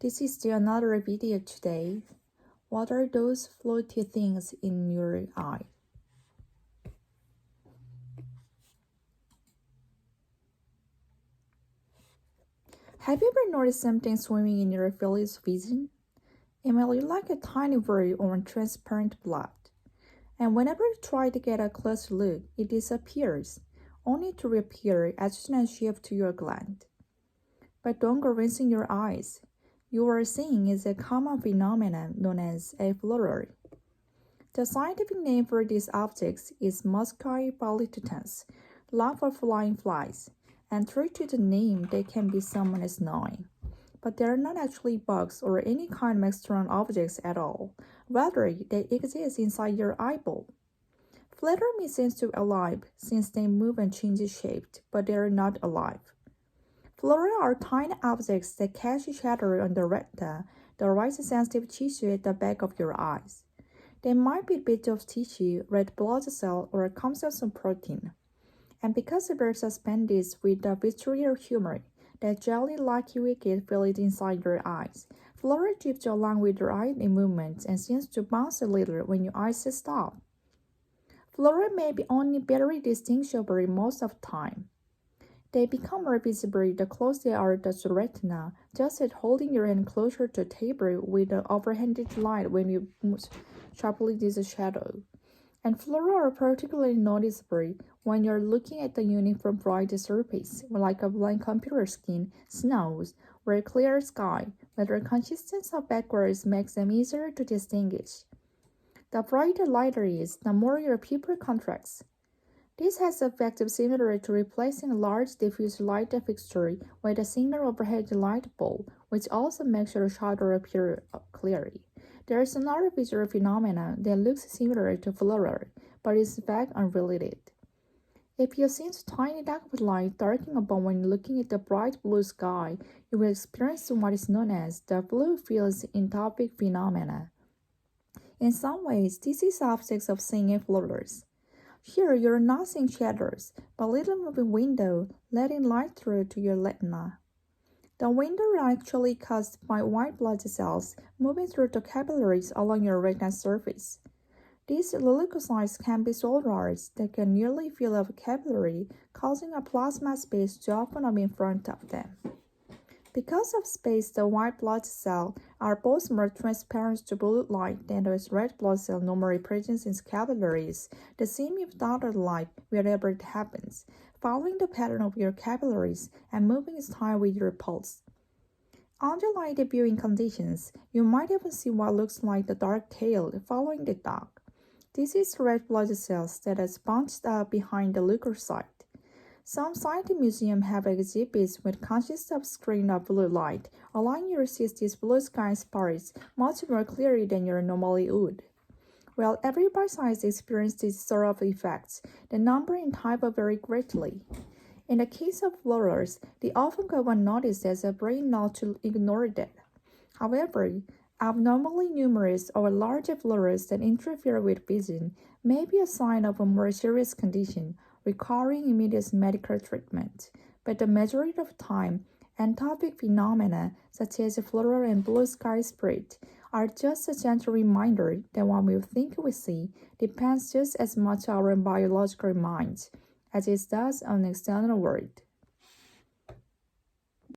This is another video today. What are those floaty things in your eye? Have you ever noticed something swimming in your field of vision? It may look like a tiny bird or transparent blood. And whenever you try to get a close look, it disappears, only to reappear as soon as you have to your gland. But don't go rinsing your eyes. You are seeing is a common phenomenon known as a flurry. The scientific name for these objects is Muscae bolitans, love for flying flies, and true to the name, they can be someone as annoying. But they are not actually bugs or any kind of external objects at all. Rather, they exist inside your eyeball. Fluttermy seems to be alive since they move and change shape, but they are not alive. Flora are tiny objects that catch shadow on the retina, the right sensitive tissue at the back of your eyes. They might be bits of tissue, red blood cell, or concepts of protein. And because they're suspended with the visceral humor, that jelly-like liquid filled inside your eyes, flora drifts along with your eye movements and seems to bounce a little when your eyes stop. Flora may be only barely distinguishable most of the time. They become more visible the closer they are to the retina, just as holding your hand closer to a table with the overhanded light when you move sharply this shadow. And flora are particularly noticeable when you're looking at the uniform bright surface, like a blank computer screen, snows, or a clear sky, where the consistency of backwards makes them easier to distinguish. The brighter light is, the more your pupil contracts. This has the effect of similar to replacing a large diffuse light fixture with a single overhead light bulb, which also makes your shadow appear clearly. There is another visual phenomenon that looks similar to flare, but is in fact unrelated. If you see a tiny dot of light darting above when looking at the bright blue sky, you will experience what is known as the blue fields entopic phenomena. In some ways, this is objects of seeing flares. Here, you're not seeing shadows, but little moving window letting light through to your retina. The window are actually caused by white blood cells moving through the capillaries along your retina surface. These leukocytes can be so large they can nearly fill up a capillary, causing a plasma space to open up in front of them. Because of space, the white blood cells are both more transparent to blue light than those red blood cells normally present in capillaries, the same if dotted light wherever it happens, following the pattern of your capillaries and moving its time with your pulse. Under light viewing conditions, you might even see what looks like the dark tail following the dot. This is red blood cells that are bunched up behind the leukocyte. Some scientific museums have exhibits which consist of screen of blue light, allowing you to see these blue sky sparks much more clearly than you normally would. While every bite-size experiences these sort of effects, the number and type vary greatly. In the case of flares, they often go unnoticed as a brain not to ignore them. However, abnormally numerous or large flares that interfere with vision may be a sign of a more serious condition, requiring immediate medical treatment, but the majority of the time, entopic phenomena such as flare and blue sky spread are just a gentle reminder that what we think we see depends just as much on our biological minds as it does on the external world.